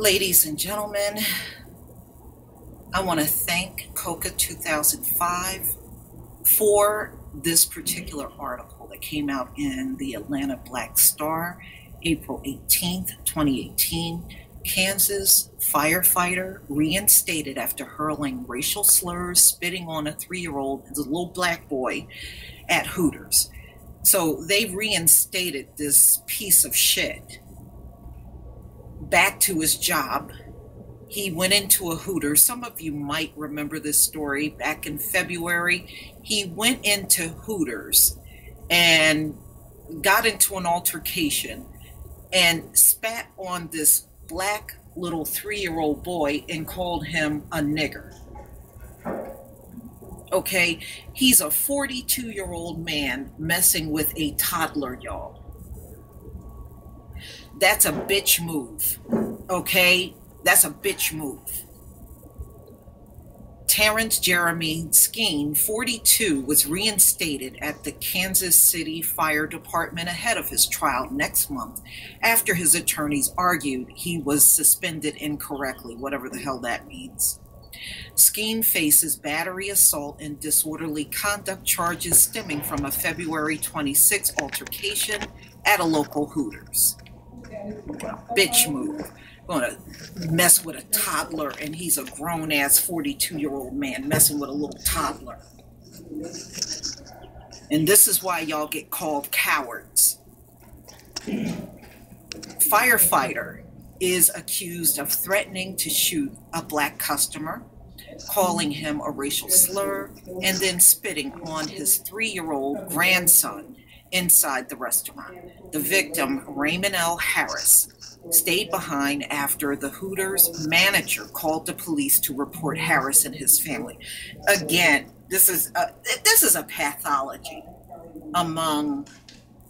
Ladies and gentlemen, I want to thank Coca 2005 for this particular article that came out in the Atlanta Black Star, April 18th, 2018. Kansas firefighter reinstated after hurling racial slurs, spitting on a 3-year-old, a little black boy, at Hooters. So they reinstated this piece of shit back to his job. He went into a Hooters. Some of you might remember this story. Back in February, he went into Hooters and got into an altercation and spat on this black little 3-year-old boy and called him a nigger. Okay, he's a 42-year-old man messing with a toddler, y'all. That's a bitch move, okay? That's a bitch move. Terrence Jeremy Skeen, 42, was reinstated at the Kansas City Fire Department ahead of his trial next month after his attorneys argued he was suspended incorrectly, whatever the hell that means. Skeen faces battery, assault, and disorderly conduct charges stemming from a February 26 altercation at a local Hooters. Bitch move. Gonna mess with a toddler, and he's a grown-ass 42-year-old man messing with a little toddler. And this is why y'all get called cowards. Firefighter is accused of threatening to shoot a black customer, calling him a racial slur, and then spitting on his 3-year-old grandson inside the restaurant. The victim, Raymond L. Harris, stayed behind after the Hooters manager called the police to report Harris and his family. Again, this is a pathology among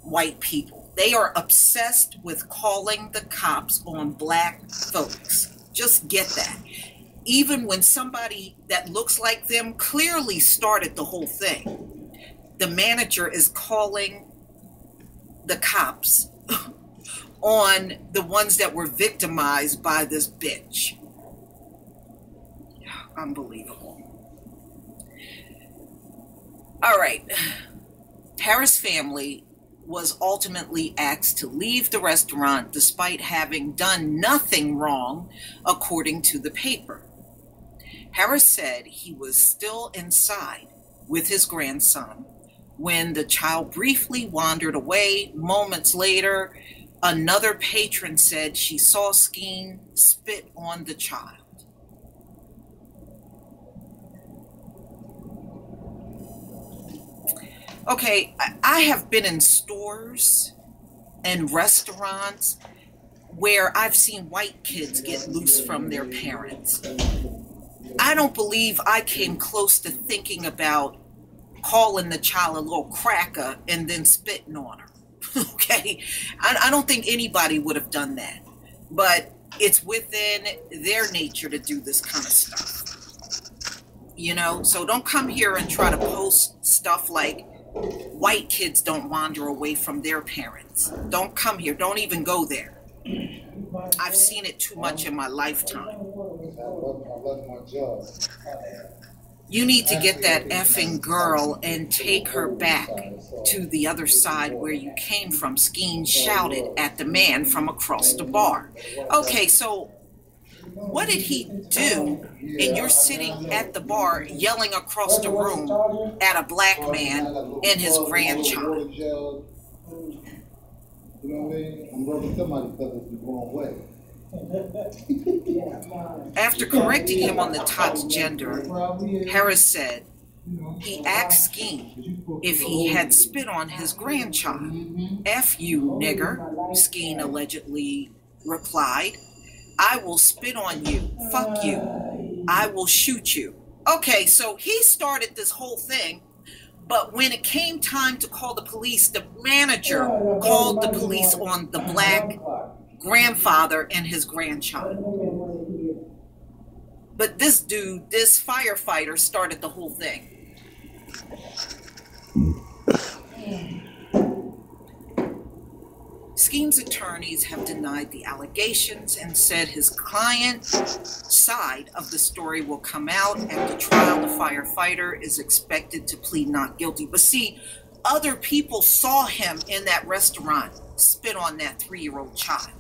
white people. They are obsessed with calling the cops on black folks. Just get that. Even when somebody that looks like them clearly started the whole thing, the manager is calling the cops on the ones that were victimized by this bitch. Unbelievable. All right. Harris' family was ultimately asked to leave the restaurant despite having done nothing wrong, according to the paper. Harris said he was still inside with his grandson when the child briefly wandered away. Moments later, another patron said she saw Skeen spit on the child. Okay, I have been in stores and restaurants where I've seen white kids get loose from their parents. I don't believe I came close to thinking about calling the child a little cracker and then spitting on her. Okay, I don't think anybody would have done that, but it's within their nature to do this kind of stuff, you know. So don't come here and try to post stuff like white kids don't wander away from their parents. Don't come here. Don't even go there. I've seen it too much in my lifetime. You need to get that effing girl and take her back to the other side where you came from, Skeen shouted at the man from across the bar. Okay, so what did he do? And you're sitting at the bar yelling across the room at a black man and his grandchild. You know what I mean? I'm rubbing somebody because it's the wrong way. After correcting him on the tot's gender, Harris said he asked Skeen if he had spit on his grandchild. F you, nigger, Skeen allegedly replied. I will spit on you. Fuck you. I will shoot you. Okay, so he started this whole thing, but when it came time to call the police, the manager called the police on the black grandfather and his grandchild. But this dude, this firefighter, started the whole thing. Skeen's attorneys have denied the allegations and said his client's side of the story will come out at the trial. The firefighter is expected to plead not guilty. But see, other people saw him in that restaurant spit on that 3-year-old child.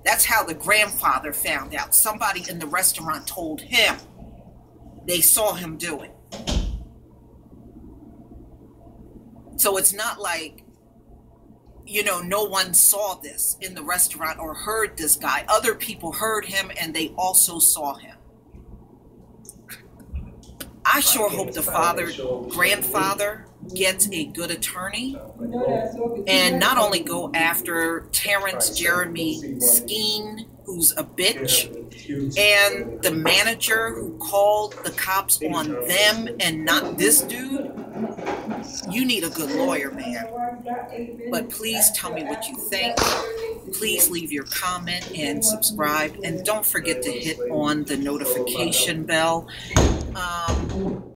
That's how the grandfather found out. Somebody in the restaurant told him. They saw him do it. So it's not like, you know, no one saw this in the restaurant or heard this guy. Other people heard him and they also saw him. I sure hope the grandfather gets a good attorney and not only go after Terrence Jeremy Skeen, who's a bitch, and the manager who called the cops on them and not this dude. You need a good lawyer, man. But please tell me what you think. Please leave your comment and subscribe. And don't forget to hit on the notification bell.